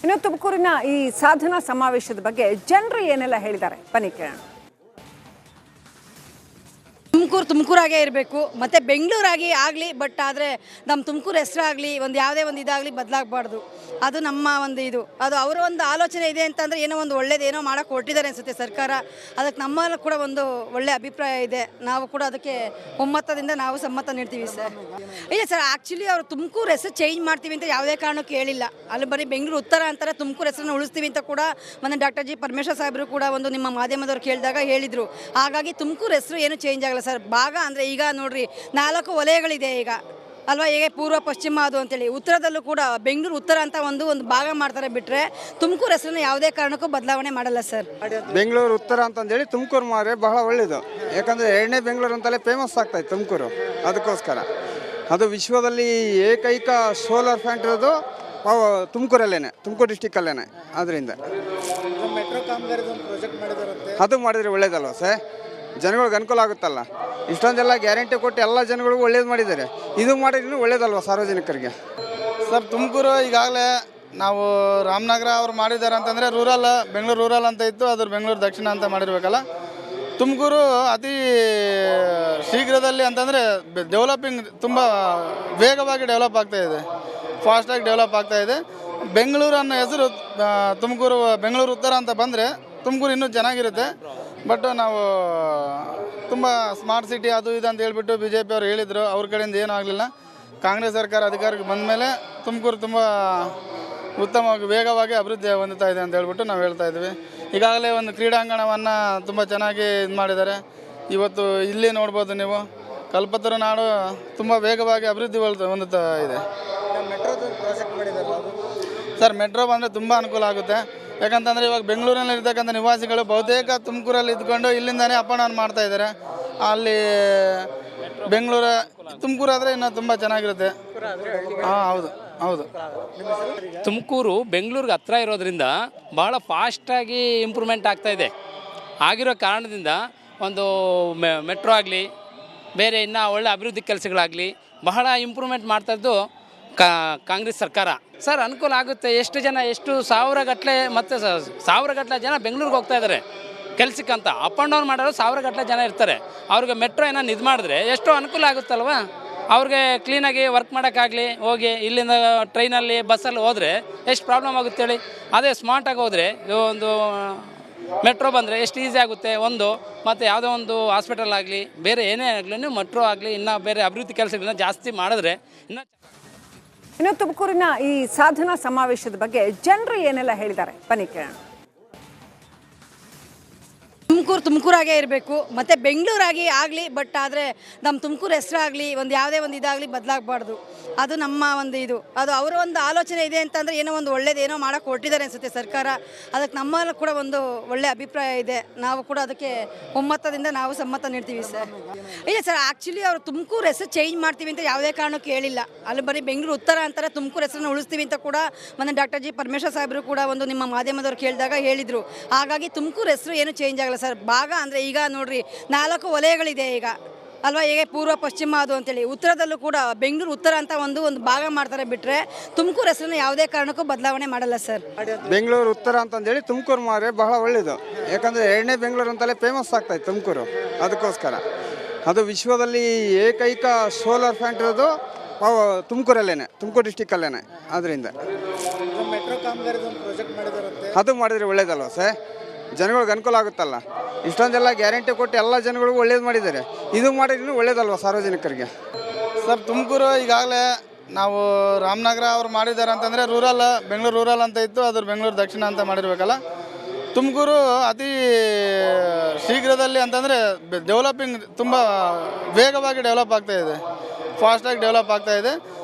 ಇನ್ನು ತುಮಕೂರಿನ ಈ ಸಾಧನಾ ಸಮಾವೇಶದ ಬಗ್ಗೆ ಜನರು ಏನೆಲ್ಲ ಹೇಳಿದ್ದಾರೆ ಬನ್ನಿ ಕೇಳೋಣ. ತುಮಕೂರಾಗೇ ಇರಬೇಕು ಮತ್ತು ಬೆಂಗಳೂರಾಗಿ ಆಗಲಿ. ಬಟ್ ಆದರೆ ನಮ್ಮ ತುಮಕೂರು ಹೆಸರಾಗಲಿ ಯಾವುದೇ ಒಂದು ಇದಾಗಲಿ ಬದಲಾಗಬಾರ್ದು. ಅದು ನಮ್ಮ ಒಂದು ಇದು, ಅದು ಅವರ ಒಂದು ಆಲೋಚನೆ ಇದೆ ಅಂತಂದರೆ ಏನೋ ಒಂದು ಒಳ್ಳೇದು ಏನೋ ಮಾಡೋಕ್ಕೆ ಹೊರಟಿದ್ದಾರೆ ಅನಿಸುತ್ತೆ ಸರ್ಕಾರ. ಅದಕ್ಕೆ ನಮ್ಮಲ್ಲಿ ಕೂಡ ಒಂದು ಒಳ್ಳೆಯ ಅಭಿಪ್ರಾಯ ಇದೆ. ನಾವು ಕೂಡ ಅದಕ್ಕೆ ಒಮ್ಮತದಿಂದ ನಾವು ಸಮ್ಮತ ನೀಡ್ತೀವಿ ಸರ್. ಇಲ್ಲ ಸರ್, ಆ್ಯಕ್ಚುಲಿ ಅವರು ತುಮಕೂರು ಹೆಸರು ಚೇಂಜ್ ಮಾಡ್ತೀವಿ ಅಂತ ಯಾವುದೇ ಕಾರಣಕ್ಕೂ ಹೇಳಿಲ್ಲ. ಅಲ್ಲಿ ಬರೀ ಬೆಂಗಳೂರು ಉತ್ತರ ಅಂತಾರೆ, ತುಮಕೂರು ಹೆಸರನ್ನು ಉಳಿಸ್ತೀವಿ ಅಂತ ಕೂಡ ಮೊನ್ನೆ ಡಾಕ್ಟರ್ ಜಿ ಪರಮೇಶ್ವರ್ ಸಾಹೇಬರು ಕೂಡ ಒಂದು ನಿಮ್ಮ ಮಾಧ್ಯಮದವ್ರು ಕೇಳಿದಾಗ ಹೇಳಿದರು. ಹಾಗಾಗಿ ತುಮಕೂರು ಹೆಸರು ಏನು ಚೇಂಜ್ ಆಗಲ್ಲ ಸರ್. ಭಾಗ ಅಂದರೆ ಈಗ ನೋಡ್ರಿ 4 ವಲಯಗಳಿದೆ ಈಗ ಅಲ್ವಾ. ಹೇಗೆ ಪೂರ್ವ ಪಶ್ಚಿಮ ಅದು ಅಂತೇಳಿ ಉತ್ತರದಲ್ಲೂ ಕೂಡ ಬೆಂಗಳೂರು ಉತ್ತರ ಅಂತ ಒಂದು ಭಾಗ ಮಾಡ್ತಾರೆ. ಬಿಟ್ಟರೆ ತುಮಕೂರು ಹೆಸರನ್ನು ಯಾವುದೇ ಕಾರಣಕ್ಕೂ ಬದಲಾವಣೆ ಮಾಡಲ್ಲ ಸರ್. ಬೆಂಗಳೂರು ಉತ್ತರ ಅಂತಂದೇಳಿ ತುಮಕೂರು ಮಾರೆ ಬಹಳ ಒಳ್ಳೆಯದು. ಯಾಕಂದರೆ 2ನೇ ಬೆಂಗಳೂರು ಅಂತಲೇ ಫೇಮಸ್ ಆಗ್ತಾಯಿತ್ತು ತುಮಕೂರು. ಅದಕ್ಕೋಸ್ಕರ ಅದು ವಿಶ್ವದಲ್ಲಿ ಏಕೈಕ ಸೋಲಾರ್ ಪ್ಲಾಂಟ್ ಇರೋದು ತುಮಕೂರಲ್ಲೇ, ತುಮಕೂರು ಡಿಸ್ಟಿಕ್ಕಲ್ಲೇ. ಅದರಿಂದ ಅದು ಮಾಡಿದರೆ ಒಳ್ಳೇದಲ್ವ ಸರ್, ಜನಗಳಿಗೆ ಅನುಕೂಲ ಆಗುತ್ತಲ್ಲ. ಇಷ್ಟೊಂದೆಲ್ಲ ಗ್ಯಾರಂಟಿ ಕೊಟ್ಟು ಎಲ್ಲ ಜನಗಳಿಗೂ ಒಳ್ಳೇದು ಮಾಡಿದ್ದಾರೆ. ಇದು ಮಾಡಿದ್ರೂ ಒಳ್ಳೇದಲ್ವ ಸಾರ್ವಜನಿಕರಿಗೆ ಸರ್. ತುಮಕೂರು ಈಗಾಗಲೇ ನಾವು ರಾಮನಗರ ಅವ್ರು ಮಾಡಿದ್ದಾರೆ ಅಂತಂದರೆ ರೂರಲ್, ಬೆಂಗಳೂರು ರೂರಲ್ ಅಂತ ಇತ್ತು, ಅದ್ರ ಬೆಂಗಳೂರು ದಕ್ಷಿಣ ಅಂತ ಮಾಡಿರ್ಬೇಕಲ್ಲ. ತುಮಕೂರು ಅತಿ ಶೀಘ್ರದಲ್ಲಿ ಅಂತಂದರೆ ಡೆವಲಪಿಂಗ್ ತುಂಬ ವೇಗವಾಗಿ ಡೆವಲಪ್ ಆಗ್ತಾಯಿದೆ, ಫಾಸ್ಟಾಗಿ ಡೆವಲಪ್ ಆಗ್ತಾಯಿದೆ. ಬೆಂಗಳೂರು ಅನ್ನೋ ಹೆಸರು ತುಮಕೂರು ಬೆಂಗಳೂರು ಉತ್ತರ ಅಂತ ಬಂದರೆ ತುಮಕೂರು ಇನ್ನೂ ಚೆನ್ನಾಗಿರುತ್ತೆ. ಬಟ್ ನಾವು ತುಂಬ ಸ್ಮಾರ್ಟ್ ಸಿಟಿ ಅದು ಇದು ಅಂತ ಹೇಳ್ಬಿಟ್ಟು BJP ಅವರು ಹೇಳಿದರು. ಅವ್ರ ಕಡೆಯಿಂದ ಏನೂ ಆಗಲಿಲ್ಲ. ಕಾಂಗ್ರೆಸ್ ಸರ್ಕಾರ ಅಧಿಕಾರಕ್ಕೆ ಬಂದ ಮೇಲೆ ತುಮಕೂರು ತುಂಬ ಉತ್ತಮವಾಗಿ ವೇಗವಾಗಿ ಅಭಿವೃದ್ಧಿ ಹೊಂದುತ್ತಾ ಇದೆ ಅಂತ ಹೇಳ್ಬಿಟ್ಟು ನಾವು ಹೇಳ್ತಾ ಇದ್ವಿ. ಈಗಾಗಲೇ ಒಂದು ಕ್ರೀಡಾಂಗಣವನ್ನು ತುಂಬ ಚೆನ್ನಾಗಿ ಇದು ಮಾಡಿದ್ದಾರೆ. ಇವತ್ತು ಇಲ್ಲಿ ನೋಡ್ಬೋದು ನೀವು, ಕಲ್ಪತರು ನಾಡು ತುಂಬ ವೇಗವಾಗಿ ಅಭಿವೃದ್ಧಿ ಹೊಂದುತ್ತಾ ಇದೆ. ಸರ್, ಮೆಟ್ರೋ ಬಂದರೆ ತುಂಬ ಅನುಕೂಲ ಆಗುತ್ತೆ. ಯಾಕಂತಂದರೆ ಇವಾಗ ಬೆಂಗಳೂರಿನಲ್ಲಿ ಇರ್ತಕ್ಕಂಥ ನಿವಾಸಿಗಳು ಬಹುತೇಕ ತುಮಕೂರಲ್ಲಿ ಇದ್ಕೊಂಡು ಇಲ್ಲಿಂದನೇ ಅಪ್ ಆ್ಯಂಡ್ ಡೌನ್ ಮಾಡ್ತಾಯಿದ್ದಾರೆ. ಅಲ್ಲಿ ತುಮಕೂರು ಆದರೆ ಇನ್ನೂ ತುಂಬ ಚೆನ್ನಾಗಿರುತ್ತೆ. ಹಾಂ, ಹೌದು. ತುಮಕೂರು ಬೆಂಗಳೂರಿಗೆ ಹತ್ರ ಇರೋದ್ರಿಂದ ಭಾಳ ಫಾಸ್ಟಾಗಿ ಇಂಪ್ರೂವ್ಮೆಂಟ್ ಆಗ್ತಾಯಿದೆ. ಆಗಿರೋ ಕಾರಣದಿಂದ ಒಂದು ಮೆಟ್ರೋ ಆಗಲಿ, ಬೇರೆ ಇನ್ನೂ ಒಳ್ಳೆ ಅಭಿವೃದ್ಧಿ ಕೆಲಸಗಳಾಗಲಿ ಬಹಳ ಇಂಪ್ರೂವ್ಮೆಂಟ್ ಮಾಡ್ತಾಯಿದ್ದು ಕಾಂಗ್ರೆಸ್ ಸರ್ಕಾರ. ಸರ್, ಅನುಕೂಲ ಆಗುತ್ತೆ. ಎಷ್ಟು ಸಾವಿರಗಟ್ಟಲೆ ಮತ್ತು ಸಾವಿರಗಟ್ಟಲೆ ಜನ ಬೆಂಗಳೂರಿಗೆ ಹೋಗ್ತಾ ಇದ್ದಾರೆ ಕೆಲಸಕ್ಕಂತ. ಅಪ್ ಆ್ಯಂಡ್ ಡೌನ್ ಮಾಡೋರು ಸಾವಿರಗಟ್ಟಲೆ ಜನ ಇರ್ತಾರೆ. ಅವ್ರಿಗೆ ಮೆಟ್ರೋ ಏನಾರು ಇದು ಮಾಡಿದ್ರೆ ಎಷ್ಟೋ ಅನುಕೂಲ ಆಗುತ್ತಲ್ವ. ಅವ್ರಿಗೆ ಕ್ಲೀನಾಗಿ ವರ್ಕ್ ಮಾಡೋಕ್ಕಾಗಲಿ, ಹೋಗಿ ಇಲ್ಲಿಂದ ಟ್ರೈನಲ್ಲಿ ಬಸ್ಸಲ್ಲಿ ಹೋದರೆ ಎಷ್ಟು ಪ್ರಾಬ್ಲಮ್ ಆಗುತ್ತೆ ಹೇಳಿ. ಅದೇ ಸ್ಮಾರ್ಟಾಗಿ ಹೋದರೆ ಒಂದು ಮೆಟ್ರೋ ಬಂದರೆ ಎಷ್ಟು ಈಸಿ ಆಗುತ್ತೆ. ಮತ್ತು ಯಾವುದೋ ಒಂದು ಹಾಸ್ಪಿಟಲ್ ಆಗಲಿ, ಬೇರೆ ಏನೇ ಆಗಲಿ ಮೆಟ್ರೋ ಆಗಲಿ, ಇನ್ನೂ ಬೇರೆ ಅಭಿವೃದ್ಧಿ ಕೆಲಸಗಳನ್ನ ಜಾಸ್ತಿ ಮಾಡಿದ್ರೆ ಇನ್ನು ತುಮಕೂರಿನ ಈ ಸಾಧನಾ ಸಮಾವೇಶದ ಬಗ್ಗೆ ಜನರು ಏನೆಲ್ಲ ಹೇಳಿದ್ದಾರೆ ಬನ್ನಿ ಕೇಳೋಣ. ತುಮಕೂರಾಗೇ ಇರಬೇಕು ಮತ್ತು ಬೆಂಗಳೂರಾಗಿ ಆಗಲಿ. ಬಟ್ ಆದರೆ ನಮ್ಮ ತುಮಕೂರು ಹೆಸರಾಗಲಿ ಯಾವುದೇ ಒಂದು ಇದಾಗಲಿ ಬದಲಾಗಬಾರ್ದು. ಅದು ನಮ್ಮ ಒಂದು ಇದು, ಅದು ಅವರ ಒಂದು ಆಲೋಚನೆ ಇದೆ ಅಂತಂದರೆ ಏನೋ ಒಂದು ಒಳ್ಳೇದು ಏನೋ ಮಾಡೋಕ್ಕೆ ಹೊರಟಿದ್ದಾರೆ ಅನಿಸುತ್ತೆ ಸರ್ಕಾರ. ಅದಕ್ಕೆ ನಮ್ಮಲ್ಲಿ ಕೂಡ ಒಂದು ಒಳ್ಳೆಯ ಅಭಿಪ್ರಾಯ ಇದೆ. ನಾವು ಕೂಡ ಅದಕ್ಕೆ ಒಮ್ಮತದಿಂದ ನಾವು ಸಮ್ಮತ ನೀಡ್ತೀವಿ ಸರ್. ಇಲ್ಲ ಸರ್, ಆ್ಯಕ್ಚುಲಿ ಅವರು ತುಮಕೂರು ಹೆಸರು ಚೇಂಜ್ ಮಾಡ್ತೀವಿ ಅಂತ ಯಾವುದೇ ಕಾರಣಕ್ಕೂ ಹೇಳಿಲ್ಲ. ಅಲ್ಲಿ ಬರೀ ಬೆಂಗಳೂರು ಉತ್ತರ ಅಂತಾರೆ, ತುಮಕೂರು ಹೆಸರನ್ನು ಉಳಿಸ್ತೀವಿ ಅಂತ ಕೂಡ ಮೊನ್ನೆ ಡಾಕ್ಟರ್ ಜಿ ಪರಮೇಶ್ವರ್ ಸಾಹೇಬರು ಕೂಡ ಒಂದು ನಿಮ್ಮ ಮಾಧ್ಯಮದವ್ರು ಕೇಳಿದಾಗ ಹೇಳಿದರು. ಹಾಗಾಗಿ ತುಮಕೂರು ಹೆಸರು ಏನು ಚೇಂಜ್ ಆಗಲ್ಲ ಸರ್. ಭಾಗ ಅಂದರೆ ಈಗ ನೋಡ್ರಿ 4 ವಲಯಗಳಿದೆ ಈಗ ಅಲ್ವಾ. ಹೇಗೆ ಪೂರ್ವ ಪಶ್ಚಿಮ ಅದು ಅಂತೇಳಿ ಉತ್ತರದಲ್ಲೂ ಕೂಡ ಬೆಂಗಳೂರು ಉತ್ತರ ಅಂತ ಒಂದು ಭಾಗ ಮಾಡ್ತಾರೆ. ಬಿಟ್ಟರೆ ತುಮಕೂರು ಹೆಸರನ್ನು ಯಾವುದೇ ಕಾರಣಕ್ಕೂ ಬದಲಾವಣೆ ಮಾಡಲ್ಲ ಸರ್. ಬೆಂಗಳೂರು ಉತ್ತರ ಅಂತಂದೇಳಿ ತುಮಕೂರು ಮಾರೆ ಬಹಳ ಒಳ್ಳೆಯದು. ಯಾಕಂದರೆ 2ನೇ ಬೆಂಗಳೂರು ಅಂತಲೇ ಫೇಮಸ್ ಆಗ್ತಾಯಿತ್ತು ತುಮಕೂರು. ಅದಕ್ಕೋಸ್ಕರ ಅದು ವಿಶ್ವದಲ್ಲಿ ಏಕೈಕ ಸೋಲಾರ್ ಪ್ಲಾಂಟ್ ಇರೋದು ತುಮಕೂರಲ್ಲೇ, ತುಮಕೂರು ಡಿಸ್ಟಿಕ್ಕಲ್ಲೇ. ಅದರಿಂದ ಅದು ಮಾಡಿದರೆ ಒಳ್ಳೇದಲ್ವ ಸರ್, ಜನಗಳಿಗೆ ಅನುಕೂಲ ಆಗುತ್ತಲ್ಲ. ಇಷ್ಟೊಂದೆಲ್ಲ ಗ್ಯಾರಂಟಿ ಕೊಟ್ಟು ಎಲ್ಲ ಜನಗಳಿಗೂ ಒಳ್ಳೇದು ಮಾಡಿದ್ದಾರೆ. ಇದು ಮಾಡಿದ್ರೂ ಒಳ್ಳೇದಲ್ವ ಸಾರ್ವಜನಿಕರಿಗೆ ಸರ್. ತುಮಕೂರು ಈಗಾಗಲೇ ನಾವು ರಾಮನಗರ ಅವ್ರು ಮಾಡಿದ್ದಾರೆ ಅಂತಂದರೆ ರೂರಲ್, ಬೆಂಗಳೂರು ರೂರಲ್ ಅಂತ ಇತ್ತು, ಅದ್ರ ಬೆಂಗಳೂರು ದಕ್ಷಿಣ ಅಂತ ಮಾಡಿರ್ಬೇಕಲ್ಲ. ತುಮಕೂರು ಅತಿ ಶೀಘ್ರದಲ್ಲಿ ಅಂತಂದರೆ ಡೆವಲಪಿಂಗ್ ತುಂಬ ವೇಗವಾಗಿ ಡೆವಲಪ್ ಆಗ್ತಾಯಿದೆ, ಫಾಸ್ಟಾಗಿ ಡೆವಲಪ್ ಆಗ್ತಾಯಿದೆ.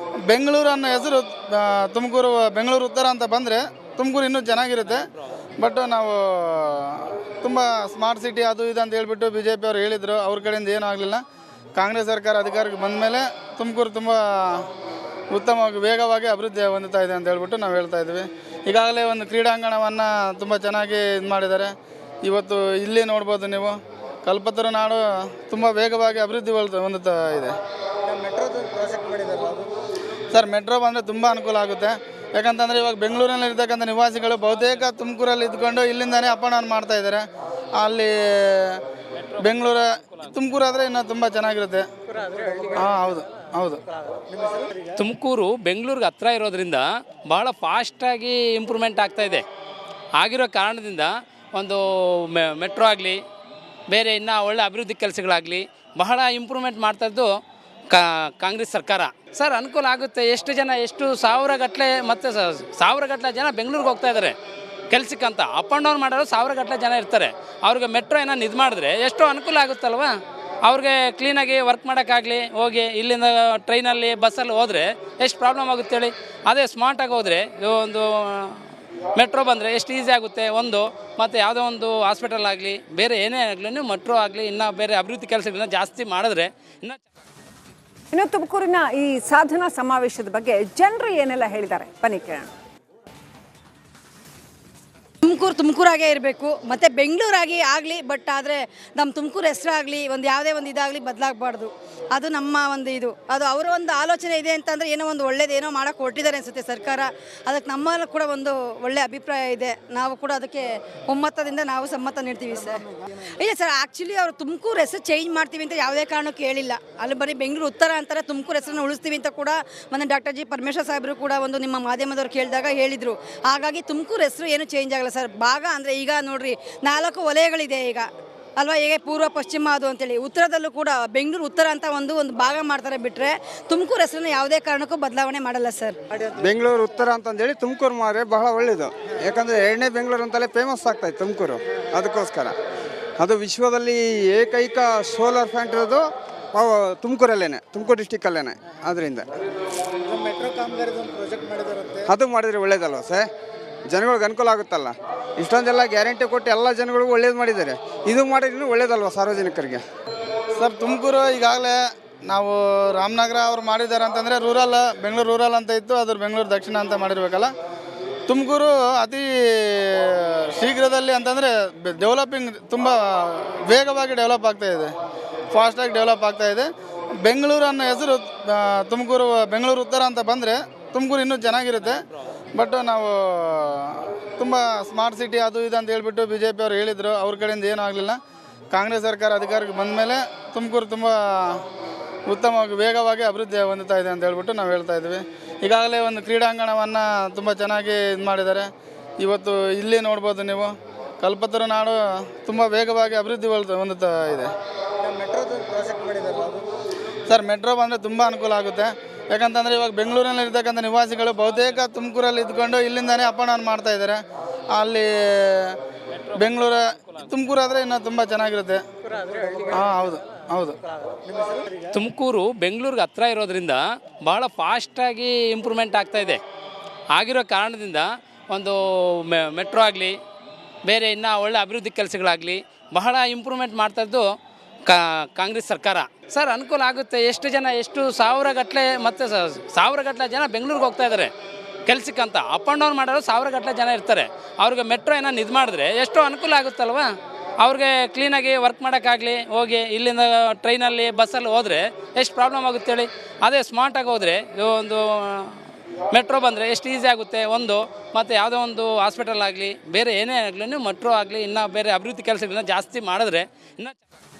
ಬೆಂಗಳೂರು ಅನ್ನೋ ಹೆಸರು ತುಮಕೂರು ಬೆಂಗಳೂರು ಉತ್ತರ ಅಂತ ಬಂದರೆ ತುಮಕೂರು ಇನ್ನೂ ಚೆನ್ನಾಗಿರುತ್ತೆ. ಬಟ್ ನಾವು ತುಂಬ ಸ್ಮಾರ್ಟ್ ಸಿಟಿ ಅದು ಇದು ಅಂತ ಹೇಳ್ಬಿಟ್ಟು BJP ಅವರು ಹೇಳಿದರು. ಅವ್ರ ಕಡೆಯಿಂದ ಏನೂ ಆಗಲಿಲ್ಲ. ಕಾಂಗ್ರೆಸ್ ಸರ್ಕಾರ ಅಧಿಕಾರಕ್ಕೆ ಬಂದ ಮೇಲೆ ತುಮಕೂರು ತುಂಬ ಉತ್ತಮವಾಗಿ ವೇಗವಾಗಿ ಅಭಿವೃದ್ಧಿ ಹೊಂದುತ್ತಾ ಇದೆ ಅಂತ ಹೇಳ್ಬಿಟ್ಟು ನಾವು ಹೇಳ್ತಾ ಇದ್ವಿ. ಈಗಾಗಲೇ ಒಂದು ಕ್ರೀಡಾಂಗಣವನ್ನು ತುಂಬ ಚೆನ್ನಾಗಿ ಇದು ಮಾಡಿದ್ದಾರೆ. ಇವತ್ತು ಇಲ್ಲಿ ನೋಡ್ಬೋದು ನೀವು, ಕಲ್ಪತರು ನಾಡು ತುಂಬ ವೇಗವಾಗಿ ಅಭಿವೃದ್ಧಿ ಹೊಂದುತ್ತಾ ಇದೆ. ಸರ್, ಮೆಟ್ರೋ ಬಂದರೆ ತುಂಬ ಅನುಕೂಲ ಆಗುತ್ತೆ. ಯಾಕಂತಂದರೆ ಇವಾಗ ಬೆಂಗಳೂರಲ್ಲಿ ಇರ್ತಕ್ಕಂಥ ನಿವಾಸಿಗಳು ಬಹುತೇಕ ತುಮಕೂರಲ್ಲಿ ಇದ್ಕೊಂಡು ಇಲ್ಲಿಂದನೇ ಅಪ್ ಆ್ಯಂಡ್ ಡೌನ್ ಮಾಡ್ತಾ ಇದ್ದಾರೆ. ಅಲ್ಲಿ ತುಮಕೂರು ಆದರೆ ಇನ್ನೂ ತುಂಬ ಚೆನ್ನಾಗಿರುತ್ತೆ. ಹಾಂ, ಹೌದು ಹೌದು. ತುಮಕೂರು ಬೆಂಗಳೂರಿಗೆ ಹತ್ರ ಇರೋದ್ರಿಂದ ಭಾಳ ಫಾಸ್ಟಾಗಿ ಇಂಪ್ರೂವ್ಮೆಂಟ್ ಆಗ್ತಾಯಿದೆ. ಆಗಿರೋ ಕಾರಣದಿಂದ ಒಂದು ಮೆಟ್ರೋ ಆಗಲಿ, ಬೇರೆ ಇನ್ನೂ ಒಳ್ಳೆ ಅಭಿವೃದ್ಧಿ ಕೆಲಸಗಳಾಗಲಿ ಬಹಳ ಇಂಪ್ರೂವ್ಮೆಂಟ್ ಮಾಡ್ತಾಯಿದ್ದು ಕಾಂಗ್ರೆಸ್ ಸರ್ಕಾರ. ಸರ್, ಅನುಕೂಲ ಆಗುತ್ತೆ. ಎಷ್ಟು ಸಾವಿರಗಟ್ಟಲೆ ಮತ್ತು ಸಾವಿರಗಟ್ಟಲೆ ಜನ ಬೆಂಗಳೂರಿಗೆ ಹೋಗ್ತಾ ಇದ್ದಾರೆ ಕೆಲ್ಸಕ್ಕಂತ. ಅಪ್ ಆ್ಯಂಡ್ ಡೌನ್ ಮಾಡೋರು ಸಾವಿರಗಟ್ಟಲೆ ಜನ ಇರ್ತಾರೆ. ಅವ್ರಿಗೆ ಮೆಟ್ರೋ ಏನೋ ಇದು ಮಾಡಿದ್ರೆ ಎಷ್ಟೋ ಅನುಕೂಲ ಆಗುತ್ತಲ್ವ. ಅವ್ರಿಗೆ ಕ್ಲೀನಾಗಿ ವರ್ಕ್ ಮಾಡೋಕ್ಕಾಗಲಿ, ಹೋಗಿ ಇಲ್ಲಿಂದ ಟ್ರೈನಲ್ಲಿ ಬಸ್ಸಲ್ಲಿ ಹೋದರೆ ಎಷ್ಟು ಪ್ರಾಬ್ಲಮ್ ಆಗುತ್ತೆ ಹೇಳಿ. ಅದೇ ಸ್ಮಾರ್ಟಾಗಿ ಹೋದರೆ ಒಂದು ಮೆಟ್ರೋ ಬಂದರೆ ಎಷ್ಟು ಈಸಿ ಆಗುತ್ತೆ. ಮತ್ತು ಯಾವುದೋ ಒಂದು ಹಾಸ್ಪಿಟಲ್ ಆಗಲಿ, ಬೇರೆ ಏನೇ ಆಗಲಿ ಮೆಟ್ರೋ ಆಗಲಿ, ಇನ್ನೂ ಬೇರೆ ಅಭಿವೃದ್ಧಿ ಕೆಲಸಗಳನ್ನ ಜಾಸ್ತಿ ಮಾಡಿದ್ರೆ ಇನ್ನು ತುಮಕೂರಿನ ಈ ಸಾಧನಾ ಸಮಾವೇಶದ ಬಗ್ಗೆ ಜನರು ಏನೆಲ್ಲ ಹೇಳಿದ್ದಾರೆ ಬನ್ನಿ ಕೇಳೋಣ. ತುಮಕೂರಾಗೇ ಇರಬೇಕು, ಮತ್ತು ಬೆಂಗಳೂರಾಗಿ ಆಗಲಿ, ಬಟ್ ಆದರೆ ನಮ್ಮ ತುಮಕೂರು ಹೆಸರಾಗಲಿ ಯಾವುದೇ ಒಂದು ಇದಾಗಲಿ ಬದಲಾಗಬಾರ್ದು. ಅದು ನಮ್ಮ ಒಂದು ಇದು, ಅದು ಅವರ ಒಂದು ಆಲೋಚನೆ ಇದೆ ಅಂತಂದರೆ ಏನೋ ಒಂದು ಒಳ್ಳೇದೇನೋ ಮಾಡೋಕ್ಕೆ ಹೊರಟಿದ್ದಾರೆ ಅನಿಸುತ್ತೆ ಸರ್ಕಾರ. ಅದಕ್ಕೆ ನಮ್ಮಲ್ಲೂ ಕೂಡ ಒಂದು ಒಳ್ಳೆಯ ಅಭಿಪ್ರಾಯ ಇದೆ. ನಾವು ಕೂಡ ಅದಕ್ಕೆ ಒಮ್ಮತದಿಂದ ನಾವು ಸಮ್ಮತ ನೀಡ್ತೀವಿ ಸರ್. ಇಲ್ಲ ಸರ್, ಆ್ಯಕ್ಚುಲಿ ಅವರು ತುಮಕೂರು ಹೆಸರು ಚೇಂಜ್ ಮಾಡ್ತೀವಿ ಅಂತ ಯಾವುದೇ ಕಾರಣಕ್ಕೂ ಹೇಳಿಲ್ಲ. ಅಲ್ಲಿ ಬರೀ ಬೆಂಗಳೂರು ಉತ್ತರ ಅಂತಾರೆ, ತುಮಕೂರು ಹೆಸರನ್ನು ಉಳಿಸ್ತೀವಿ ಅಂತ ಕೂಡ ಮೊನ್ನೆ ಡಾಕ್ಟರ್ ಜಿ ಪರಮೇಶ್ವರ್ ಸಾಹೇಬರು ಕೂಡ ಒಂದು ನಿಮ್ಮ ಮಾಧ್ಯಮದವ್ರು ಕೇಳಿದಾಗ ಹೇಳಿದರು. ಹಾಗಾಗಿ ತುಮಕೂರು ಹೆಸರು ಏನೂ ಚೇಂಜ್ ಆಗಲ್ಲ ಸರ್. ಭಾಗ ಅಂದರೆ ಈಗ ನೋಡ್ರಿ 4 ವಲಯಗಳಿದೆ ಈಗ ಅಲ್ವಾ. ಹೇಗೆ ಪೂರ್ವ ಪಶ್ಚಿಮ ಅದು ಅಂತೇಳಿ ಉತ್ತರದಲ್ಲೂ ಕೂಡ ಬೆಂಗಳೂರು ಉತ್ತರ ಅಂತ ಒಂದು ಭಾಗ ಮಾಡ್ತಾರೆ. ಬಿಟ್ಟರೆ ತುಮಕೂರು ಹೆಸರನ್ನು ಯಾವುದೇ ಕಾರಣಕ್ಕೂ ಬದಲಾವಣೆ ಮಾಡಲ್ಲ ಸರ್. ಬೆಂಗಳೂರು ಉತ್ತರ ಅಂತಂದೇಳಿ ತುಮಕೂರು ಮಾರೆ ಬಹಳ ಒಳ್ಳೆಯದು. ಯಾಕಂದರೆ 2ನೇ ಬೆಂಗಳೂರು ಅಂತಲೇ ಫೇಮಸ್ ಆಗ್ತಾಯಿತ್ತು ತುಮಕೂರು. ಅದಕ್ಕೋಸ್ಕರ ಅದು ವಿಶ್ವದಲ್ಲಿ ಏಕೈಕ ಸೋಲಾರ್ ಪ್ಲಾಂಟ್ ಇರೋದು ತುಮಕೂರಲ್ಲೇ, ತುಮಕೂರು ಡಿಸ್ಟಿಕ್ಕಲ್ಲೇ. ಅದರಿಂದ ಅದು ಮಾಡಿದರೆ ಒಳ್ಳೇದಲ್ವ ಸರ್, ಜನಗಳಿಗೆ ಅನುಕೂಲ ಆಗುತ್ತಲ್ಲ. ಇಷ್ಟೊಂದೆಲ್ಲ ಗ್ಯಾರಂಟಿ ಕೊಟ್ಟು ಎಲ್ಲ ಜನಗಳಿಗೂ ಒಳ್ಳೇದು ಮಾಡಿದ್ದಾರೆ. ಇದು ಮಾಡಿದ್ರೆ ಒಳ್ಳೇದಲ್ವ ಸಾರ್ವಜನಿಕರಿಗೆ. ಸರ್, ತುಮಕೂರು ಈಗಾಗಲೇ ನಾವು ರಾಮನಗರ ಅವ್ರು ಮಾಡಿದ್ದಾರೆ ಅಂತಂದರೆ ಬೆಂಗಳೂರು ರೂರಲ್ ಅಂತ ಇತ್ತು, ಅದ್ರ ಬೆಂಗಳೂರು ದಕ್ಷಿಣ ಅಂತ ಮಾಡಿರ್ಬೇಕಲ್ಲ. ತುಮಕೂರು ಅತಿ ಶೀಘ್ರದಲ್ಲಿ ಅಂತಂದರೆ ಡೆವಲಪಿಂಗ್ ತುಂಬ ವೇಗವಾಗಿ ಡೆವಲಪ್ ಆಗ್ತಾಯಿದೆ, ಫಾಸ್ಟಾಗಿ ಡೆವಲಪ್ ಆಗ್ತಾಯಿದೆ. ಬೆಂಗಳೂರು ಅನ್ನೋ ಹೆಸರು ಬೆಂಗಳೂರು ಉತ್ತರ ಅಂತ ಬಂದರೆ ತುಮಕೂರು ಇನ್ನೂ ಚೆನ್ನಾಗಿರುತ್ತೆ. ಬಟ್ ನಾವು ತುಂಬ ಸ್ಮಾರ್ಟ್ ಸಿಟಿ ಅದು ಇದು ಅಂತ ಹೇಳ್ಬಿಟ್ಟು BJP ಅವರು ಹೇಳಿದರು. ಅವ್ರ ಕಡೆಯಿಂದ ಏನೂ ಆಗಲಿಲ್ಲ. ಕಾಂಗ್ರೆಸ್ ಸರ್ಕಾರ ಅಧಿಕಾರಕ್ಕೆ ಬಂದ ಮೇಲೆ ತುಮಕೂರು ತುಂಬ ಉತ್ತಮವಾಗಿ ವೇಗವಾಗಿ ಅಭಿವೃದ್ಧಿ ಹೊಂದುತ್ತಾ ಇದೆ ಅಂತ ಹೇಳ್ಬಿಟ್ಟು ನಾವು ಹೇಳ್ತಾ ಇದ್ವಿ. ಈಗಾಗಲೇ ಒಂದು ಕ್ರೀಡಾಂಗಣವನ್ನು ತುಂಬ ಚೆನ್ನಾಗಿ ಇದು ಮಾಡಿದ್ದಾರೆ. ಇವತ್ತು ಇಲ್ಲಿ ನೋಡ್ಬೋದು ನೀವು, ಕಲ್ಪತರು ನಾಡು ತುಂಬ ವೇಗವಾಗಿ ಅಭಿವೃದ್ಧಿ ಹೊಂದುತ್ತಾ ಇದೆ. ಸರ್, ಮೆಟ್ರೋ ಬಂದರೆ ತುಂಬ ಅನುಕೂಲ ಆಗುತ್ತೆ. ಯಾಕಂತಂದರೆ ಇವಾಗ ಬೆಂಗಳೂರಲ್ಲಿ ಇರ್ತಕ್ಕಂಥ ನಿವಾಸಿಗಳು ಬಹುತೇಕ ತುಮಕೂರಲ್ಲಿ ಇದ್ಕೊಂಡು ಇಲ್ಲಿಂದನೇ ಅಪ್ ಆ್ಯಂಡ್ ಡೌನ್ ಮಾಡ್ತಾ ಇದ್ದಾರೆ. ಅಲ್ಲಿ ತುಮಕೂರು ಆದರೆ ಇನ್ನೂ ತುಂಬ ಚೆನ್ನಾಗಿರುತ್ತೆ. ಹಾಂ, ಹೌದು ಹೌದು. ತುಮಕೂರು ಬೆಂಗಳೂರಿಗೆ ಹತ್ರ ಇರೋದ್ರಿಂದ ಭಾಳ ಫಾಸ್ಟಾಗಿ ಇಂಪ್ರೂವ್ಮೆಂಟ್ ಆಗ್ತಾಯಿದೆ. ಆಗಿರೋ ಕಾರಣದಿಂದ ಒಂದು ಮೆಟ್ರೋ ಆಗಲಿ, ಬೇರೆ ಇನ್ನೂ ಒಳ್ಳೆ ಅಭಿವೃದ್ಧಿ ಕೆಲಸಗಳಾಗಲಿ ಬಹಳ ಇಂಪ್ರೂವ್ಮೆಂಟ್ ಮಾಡ್ತಾಯಿದ್ದು ಕಾಂಗ್ರೆಸ್ ಸರ್ಕಾರ. ಸರ್, ಅನುಕೂಲ ಆಗುತ್ತೆ. ಎಷ್ಟು ಸಾವಿರಗಟ್ಟಲೆ ಮತ್ತು ಸಾವಿರಗಟ್ಟಲೆ ಜನ ಬೆಂಗಳೂರಿಗೆ ಹೋಗ್ತಾ ಇದ್ದಾರೆ ಕೆಲ್ಸಕ್ಕಂತ. ಅಪ್ ಆ್ಯಂಡ್ ಡೌನ್ ಮಾಡೋರು ಸಾವಿರಗಟ್ಟಲೆ ಜನ ಇರ್ತಾರೆ. ಅವ್ರಿಗೆ ಮೆಟ್ರೋ ಏನೋ ಇದು ಮಾಡಿದ್ರೆ ಎಷ್ಟೋ ಅನುಕೂಲ ಆಗುತ್ತಲ್ವ. ಅವ್ರಿಗೆ ಕ್ಲೀನಾಗಿ ವರ್ಕ್ ಮಾಡೋಕ್ಕಾಗಲಿ, ಹೋಗಿ ಇಲ್ಲಿಂದ ಟ್ರೈನಲ್ಲಿ ಬಸ್ಸಲ್ಲಿ ಹೋದರೆ ಎಷ್ಟು ಪ್ರಾಬ್ಲಮ್ ಆಗುತ್ತೆ ಹೇಳಿ. ಅದೇ ಸ್ಮಾರ್ಟಾಗಿ ಹೋದರೆ ಒಂದು ಮೆಟ್ರೋ ಬಂದರೆ ಎಷ್ಟು ಈಸಿ ಆಗುತ್ತೆ. ಮತ್ತು ಯಾವುದೋ ಒಂದು ಹಾಸ್ಪಿಟಲ್ ಆಗಲಿ, ಬೇರೆ ಏನೇ ಆಗಲಿ ಮೆಟ್ರೋ ಆಗಲಿ, ಇನ್ನೂ ಬೇರೆ ಅಭಿವೃದ್ಧಿ ಕೆಲಸಗಳನ್ನ ಜಾಸ್ತಿ ಮಾಡಿದ್ರೆ ಇನ್ನೂ